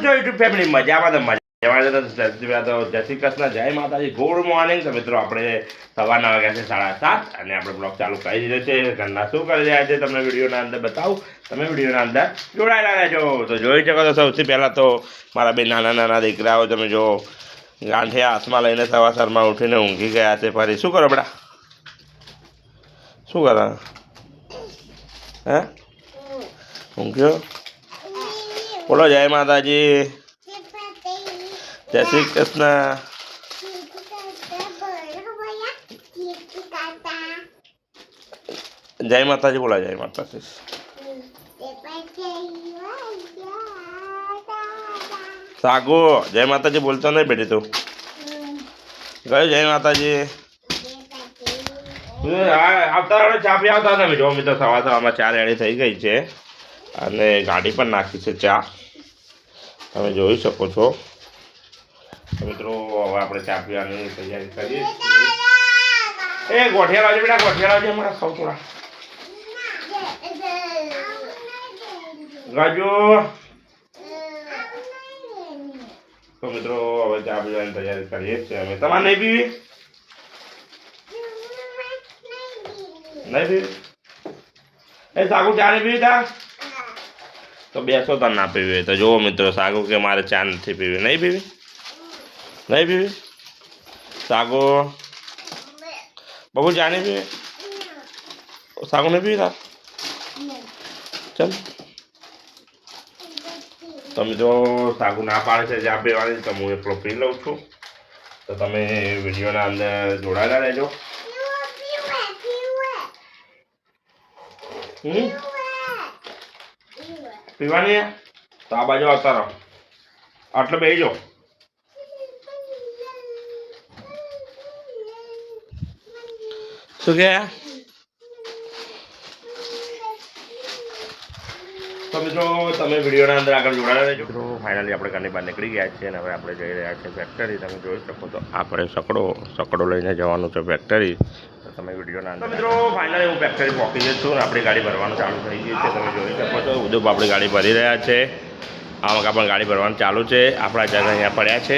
છો YouTube family? મજામાં તો મજામાં તો જય શ્રી કૃષ્ણ, જય માતાજી, ગુડ મોર્નિંગ. તો મિત્રો આપણે સવારના વાગ્યા છે 7:30 અને આપણે બ્લોગ ચાલુ કરી દીધો છે. ઘરના શું કરી રહ્યા છે તમને વિડીયોના અંદર બતાવું. તમે વિડીયોના અંદર જોડાયેલા રહેજો. તો જોઈ શકો તો સૌથી પહેલાં તો મારા બે નાના નાના દીકરાઓ તમે જો ગાંઠિયા હાથમાં લઈને સવારમાં ઉઠીને ઊંઘી ગયા છે. ફરી શું કરો બેટા? શું કરો? હે ઊંઘ્યો? બોલો જય માતાજી, જય શ્રી કૃષ્ણ. જય માતાજી બોલા, જય માતાજી. સાગુ જય માતાજી બોલતો નહીં બેટી તું? ગયો જય માતાજી. આવતા ચા પી આવતા તમે જો મિત્રો સવારમાં ચા રેડી થઈ ગઈ છે અને ગાડી પણ નાખી છે ચા, તમે જોઈ શકો છો. મિત્રો હવે આપણે ચા પીવાની તૈયારી કરીએ છીએ. એ ગોઠિયા લાવજો બેટા, ગોઠિયા લાવજો અમારા સૌ થોડા ગાજો. તો મિત્રો હવે ચા પીવાની તૈયારી કરીએ છીએ અમે. તમારે નહીં પીવી? નહીં પીવી? એ સાગુ ચા નહીં પીવી તા? તો બેસો તો ના પીવી. તો જુઓ મિત્રો સાગુ કે મારે ચા નથી પીવી. નહીં પીવી? નહીં પીવી? સાગુ બબુ ચા નહીં પીવી? સાગુ નહીં પીવી તા? ચાલ. તો મિત્રો સાગુ ના પાડે છે ચા પીવાની, તો હું એટલો પી લઉં છું. તો તમે વિડીયોના અંદર જોડાયેલા રહેજો. પીવાની? તો આ બાજુ આવતા રહો, આટલે બેસી જાઓ. શું કે? તો મિત્રો તમે વિડીયોના અંદર આગળ જોડાયા રહેજો. મિત્રો ફાઇનલી આપણે ઘરની બહાર નીકળી ગયા છીએ અને હવે આપણે જઈ રહ્યા છીએ ફેક્ટરી. તમે જોઈ શકો તો આપણે સકડો લઈને જવાનું છે ફેક્ટરી. તો તમે વિડીયોના અંદર મિત્રો ફાઇનલી હું ફેક્ટરી પહોંચી ગયો છું અને આપણી ગાડી ભરવાનું ચાલુ થઈ ગઈ છે. તમે જોઈ શકો છો ઉદ્યોગ આપણી ગાડી ભરી રહ્યા છે. આ વખત પણ ગાડી ભરવાનું ચાલુ છે. આપણા જગ અહીંયા પડ્યા છે.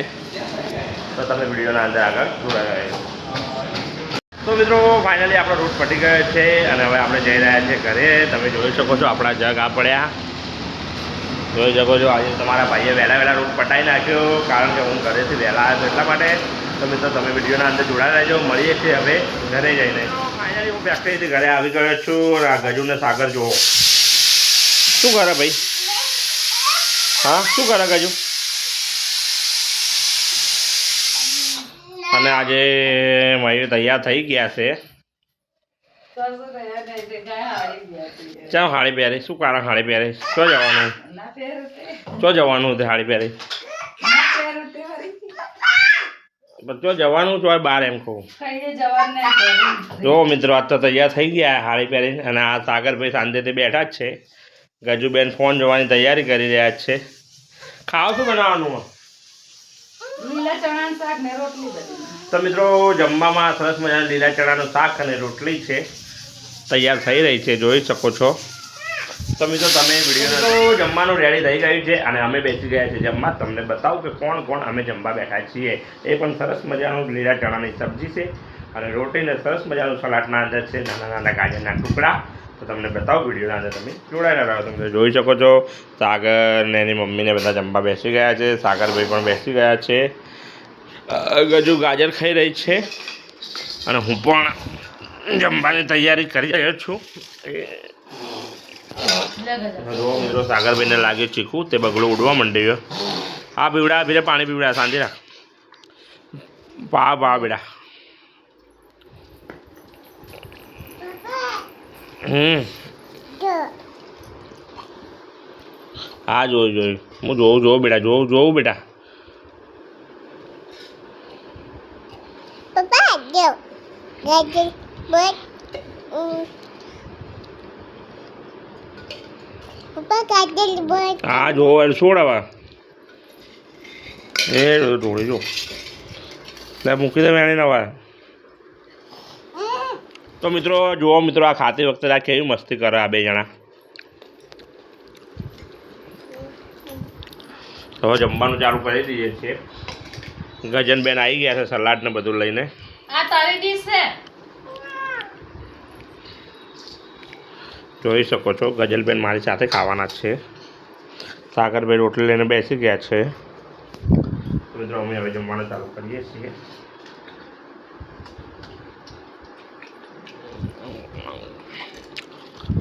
તો તમે વિડીયોના અંદર આગળ જોડાયા રહેજો. તો મિત્રો ફાઇનલી આપણો રૂટ પટી ગયો છે અને હવે આપણે જઈ રહ્યા છીએ ઘરે. તમે જોઈ શકો છો આપણા જગ આ પડ્યા, જોઈ શકો છો. આજે તમારા ભાઈએ વહેલા રૂટ પટાવી નાખ્યો કારણ કે હું ઘરેથી વહેલા આવ્યો એટલા માટે. તો મિત્રો તમે વિડીયોના અંદર જોડાઈ રહેજો. મળીએ છીએ હવે ઘરે જઈને. ફાઇનલી હું ફેક્ટરીથી ઘરે આવી ગયો છું અને આ ગજુને સાગર જુઓ શું કરે ભાઈ? હા શું કરે ગજુ? અને આજે મયુર તૈયાર થઈ ગયા છે. ચાલ હાડી પહેરી. શું કારણ હાડી પહેરી? શું જવાનું? ચો જવાનું હતું હાડી પહેરી? તો જવાનું તો બહાર એમ કહું. જો મિત્રો આજ તો તૈયાર થઈ ગયા હાડી પહેરીને અને આ સાગરભાઈ શાંતિથી બેઠા જ છે. ગજુબેન ફોન જોવાની તૈયારી કરી રહ્યા જ છે. ખાવ શું બનાવવાનું? લીલા ચણાનું શાક ને રોટલી બધી. તો મિત્રો જમવામાં સરસ મજાનું લીલા ચણાનું શાક અને રોટલી છે તૈયાર થઈ રહી છે, જોઈ શકો છો. તો મિત્રો તમે વિડીયો જમવાનું રેડી થઈ ગયું છે અને અમે બેસી ગયા છીએ જમવા. તમને બતાવું કે કોણ કોણ અમે જમવા બેઠા છીએ. એ પણ સરસ મજાનું લીલા ચણાની સબ્જી છે અને રોટીને સરસ મજાનું સલાડના અંદર છે નાના નાના ગાજરના ટુકડા. તો તમને બતાવું વિડીયોના અંદર તમે જોડાયેલા રહો. તમે જોઈ શકો છો સાગર ને એની મમ્મીને બધા જમવા બેસી ગયા છે. સાગરભાઈ પણ બેસી ગયા છે. ગજુ ગાજર ખાઈ રહી છે અને હું પણ જમવાની તૈયારી કરી રહ્યો છું. મિત્રો સાગરભાઈને લાગે ચીખું તે બગડું ઉડવા માંડ્યું. હા પીવડા પીરે પાણી પીવડા શાંતિ રાખ. પા બેડા. હા જોયું હું જોઉં બેટા, જોઉં બેટા. હા જો છોડ હવે એ ઢોળી જો એટલે મૂકી દે વેણી નવા. તો મિત્રો જુઓ મિત્રો આ ખાતી વખતે આ કેવી મસ્તી કરે આ બે જણા. તો હવે જમવાનું ચાલુ કરી દઈએ છીએ. ગજનબેન આવી ગયા છે સલાડ ને બધું લઈને. આ તારી ડીશ છે. જોઈ શકો છો ગજલબેન મારી સાથે ખાવાના જ છે. સાગરભાઈ રોટલી લઈને બેસી ગયા છે. તો મિત્રો અમે હવે જમવાનું ચાલુ કરીએ છીએ.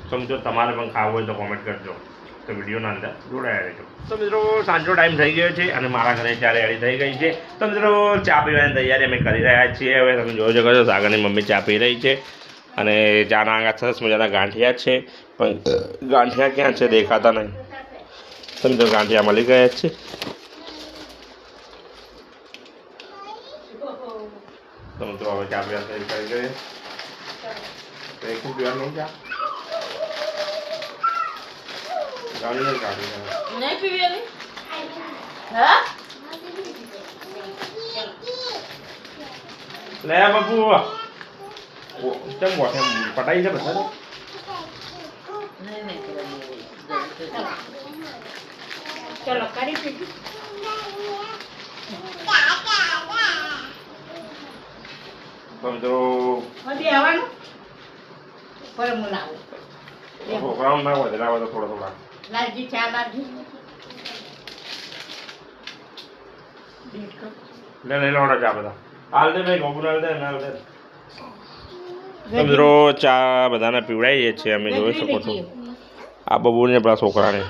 તો મિત્રો તમારે પણ ખાવું હોય તો કોમેન્ટ કરજો, તો વિડીયોના અંદર જોડાયા રહેજો. તો મિત્રો સાંજનો ટાઈમ થઈ ગયો છે અને મારા ઘરે ચા રેડી થઈ ગઈ છે. તો મિત્રો ચા પીવાની તૈયારી અમે કરી રહ્યા છીએ. હવે તમે જોઈ શકો છો સાગરની મમ્મી ચા પી રહી છે અને ચાના આગળ સરસ મજાના ગાંઠિયા છે, પણ ગાંઠિયા ક્યાં છે દેખાતા નહીં. તો મિત્રો ગાંઠિયા મળી ગયા છે. તો મિત્રો હવે ચા પીવાની તૈયારી કરી ગઈએ. તો એક પીવાનું ચા નહીં પીવી હા લે બાપુ કેમ ગોઠે પટાઈ છે બધા. ચલો કરી પીધી. તો મિત્રો આવવાનું પર મુલાવું છોકરાઓ ના વધેલા હોય તો થોડા લાલજી ચા લાલજી લે લઈ લો ચા બધા હાલ દે ભાઈ ગોબુ હાલ દે હાલ દે. તો મિત્રો ચા બધાને પીવડાવીએ છીએ અમે. જોઈ શકો છો આ બબુને પેલા છોકરાને.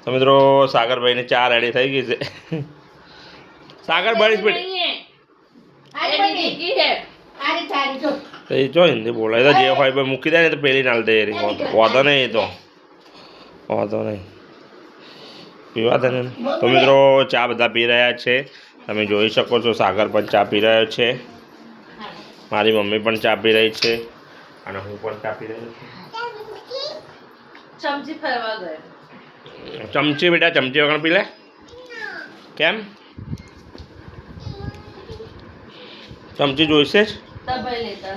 તો મિત્રો સાગરભાઈને ચા રેડી થઈ ગઈ છે. સાગર બળીશ બેટી તો એ જો હિન્દી બોલાય તો જે હોય ભાઈ મૂકી દે ને તો પેલી નાલ દે વાંધો નહીં. એ તો વાંધો નહીં પીવા દે ને. તો મિત્રો ચા બધા પી રહ્યા છે. તમે જોઈ શકો છો સાગર પણ ચા પી રહ્યો છે, મારી મમ્મી પણ ચા પી રહી છે અને હું પણ ચા પી રહ્યો છું. ચમચી ફરવા ગયો. ચમચી બેટા ચમચી વગર પી લે. કેમ ચમચી જોઈશે જ?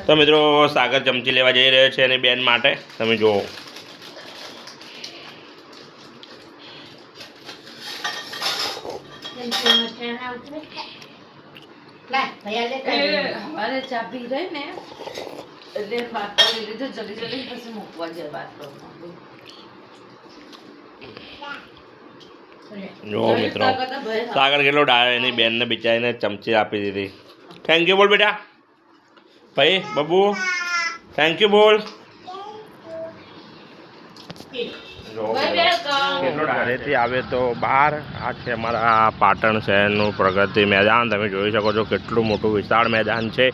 તો મિત્રો સાગર ચમચી લેવા જઈ રહ્યો છે એની બેન માટે. તમે જુઓ અરે ચા પી રહી ને એટલે વાત કરી લીધું જલ્દી જલ્દી પછી મૂકવા જાય વાત કરવા. જો મિત્રો સાગર કેટલો ડાયો એની બેનને બિચારીને ચમચી આપી દીધી. થેન્ક યુ બોલ બેટા. ભાઈ બબુ થેન્ક યુ બોલ. ઘરેથી આવે તો બહાર આ છે અમારા પાટણ શહેરનું પ્રગતિ મેદાન. તમે જોઈ શકો છો કેટલું મોટું વિશાળ મેદાન છે.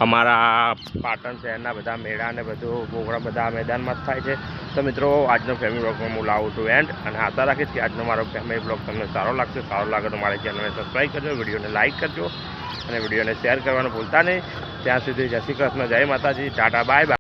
અમારા પાટણ શહેરના બધા મેળા ને બધું પ્રોગ્રામ બધા મેદાનમાં જ થાય છે. તો મિત્રો આજનો ફેમિલી બ્લોગમાં હું લાવું છું એન્ડ, અને આશા રાખીશ કે આજનો મારો ફેમિલી બ્લોગ તમને સારો લાગશે. સારો લાગે તો મારી ચેનલને સબસ્ક્રાઈબ કરજો, વિડીયોને લાઇક કરજો અને વિડીયોને શેર કરવાનું ભૂલતા નહીં. ત્યાં સુધી જય શ્રી કૃષ્ણ, જય માતાજી, ટાટા, બાય બાય.